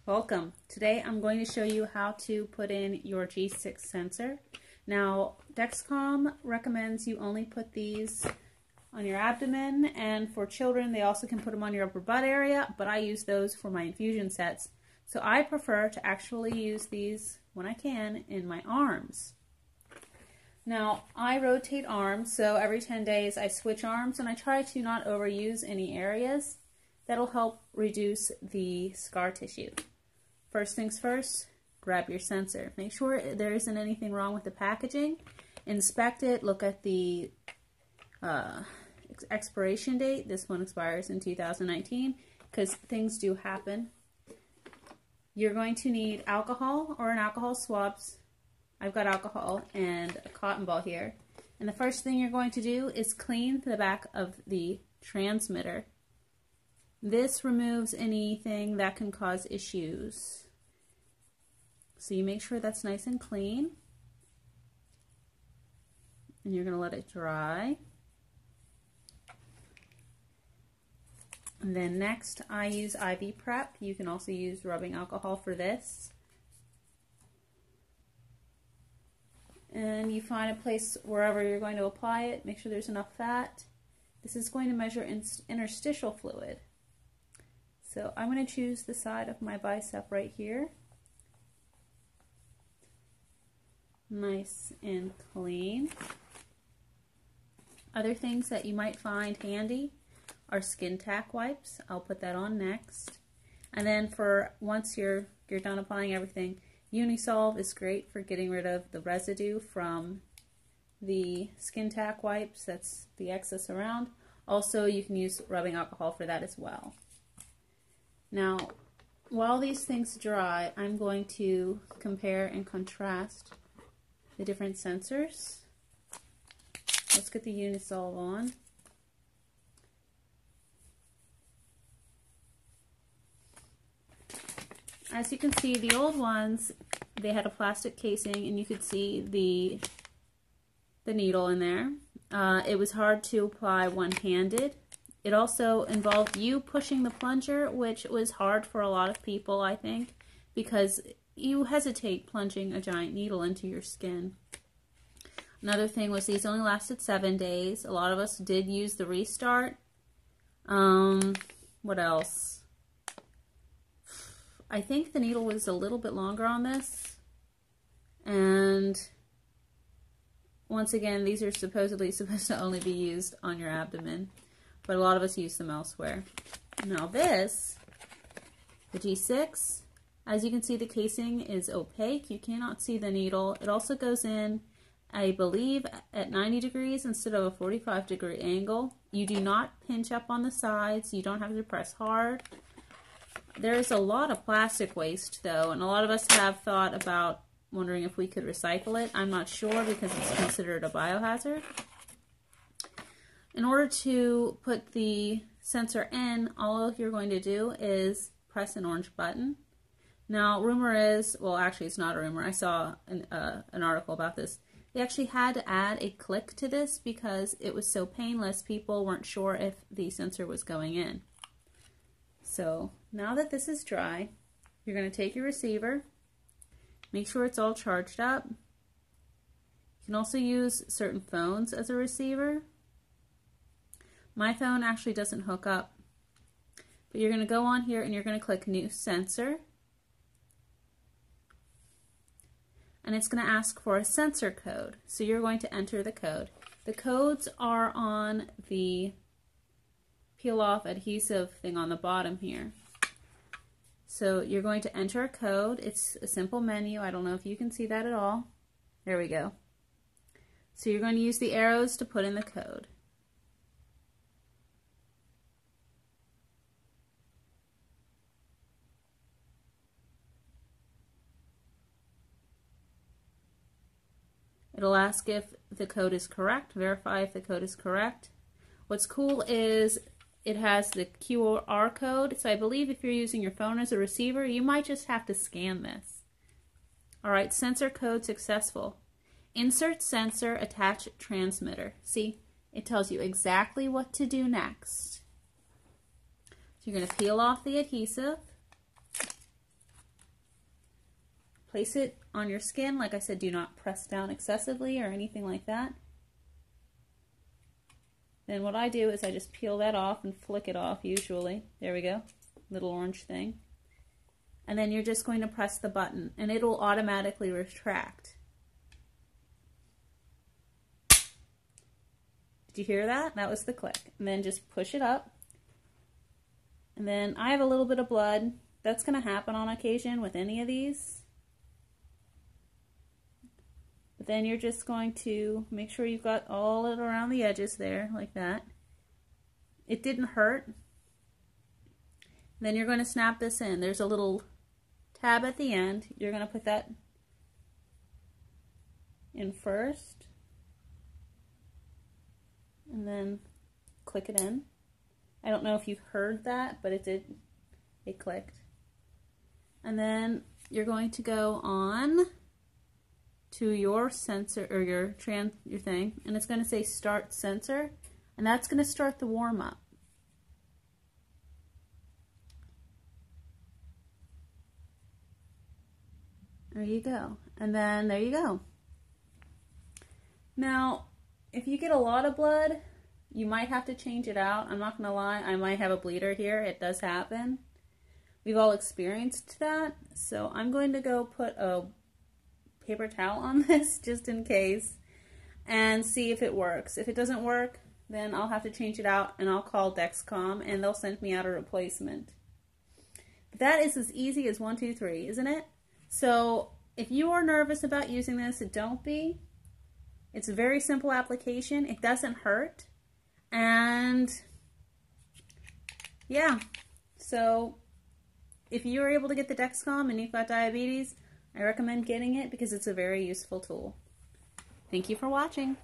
Welcome. Today I'm going to show you how to put in your G6 sensor. Now, Dexcom recommends you only put these on your abdomen, and for children they also can put them on your upper butt area, but I use those for my infusion sets. So I prefer to actually use these when I can in my arms. Now, I rotate arms, so every 10 days I switch arms, and I try to not overuse any areas. That'll help reduce the scar tissue. First things first, grab your sensor. Make sure there isn't anything wrong with the packaging. Inspect it, look at the expiration date. This one expires in 2019 because things do happen. You're going to need alcohol or an alcohol swabs. I've got alcohol and a cotton ball here. And the first thing you're going to do is clean the back of the transmitter. This removes anything that can cause issues. So you make sure that's nice and clean. And you're going to let it dry. And then next I use IV prep. You can also use rubbing alcohol for this. And you find a place wherever you're going to apply it. Make sure there's enough fat. This is going to measure interstitial fluid. So I'm going to choose the side of my bicep right here. Nice and clean. Other things that you might find handy are skin tack wipes. I'll put that on next. And then for once you're done applying everything, Unisolve is great for getting rid of the residue from the skin tack wipes. That's the excess around. Also, you can use rubbing alcohol for that as well. Now, while these things dry, I'm going to compare and contrast the different sensors. Let's get the Unisolve on. As you can see, the old ones, they had a plastic casing and you could see the needle in there. It was hard to apply one-handed. It also involved you pushing the plunger, which was hard for a lot of people, I think, because you hesitate plunging a giant needle into your skin. Another thing was these only lasted 7 days. A lot of us did use the restart. What else? I think the needle was a little bit longer on this. And once again, these are supposedly supposed to only be used on your abdomen, but a lot of us use them elsewhere. Now this, the G6, as you can see, the casing is opaque. You cannot see the needle. It also goes in, I believe, at 90 degrees instead of a 45-degree angle. You do not pinch up on the sides. You don't have to press hard. There's a lot of plastic waste, though, and a lot of us have thought about wondering if we could recycle it. I'm not sure because it's considered a biohazard. In order to put the sensor in, all you're going to do is press an orange button. Now, rumor is, well, actually it's not a rumor. I saw an article about this. They actually had to add a click to this because it was so painless, people weren't sure if the sensor was going in. So now that this is dry, you're going to take your receiver, make sure it's all charged up. You can also use certain phones as a receiver. My phone actually doesn't hook up, but you're going to go on here and you're going to click New Sensor. And it's going to ask for a sensor code. So you're going to enter the code. The codes are on the peel-off adhesive thing on the bottom here. So you're going to enter a code. It's a simple menu. I don't know if you can see that at all. There we go. So you're going to use the arrows to put in the code. It'll ask if the code is correct, verify if the code is correct. What's cool is it has the QR code, so I believe if you're using your phone as a receiver, you might just have to scan this. Alright, sensor code successful. Insert sensor, attach transmitter. See, it tells you exactly what to do next. So you're going to peel off the adhesive. place it on your skin. Like I said, do not press down excessively or anything like that. Then what I do is I just peel that off and flick it off usually. There we go, little orange thing. And then you're just going to press the button and it'll automatically retract. Did you hear that? That was the click. And then just push it up. And then I have a little bit of blood. That's going to happen on occasion with any of these. But then you're just going to make sure you've got all it around the edges there, like that. It didn't hurt. Then you're going to snap this in. There's a little tab at the end. You're going to put that in first. And then click it in. I don't know if you heard that, but it clicked. And then you're going to go on to your sensor or your thing, and it's going to say start sensor, and that's going to start the warm up. There you go. And then there you go. Now, if you get a lot of blood, you might have to change it out. I'm not going to lie, I might have a bleeder here. It does happen. We've all experienced that. So I'm going to go put a paper towel on this just in case and see if it works. If it doesn't work, then I'll have to change it out and I'll call Dexcom and they'll send me out a replacement. But that is as easy as 1, 2, 3, isn't it? So if you are nervous about using this, don't be. It's a very simple application. It doesn't hurt. And yeah, so if you're able to get the Dexcom and you've got diabetes, I recommend getting it because it's a very useful tool. Thank you for watching.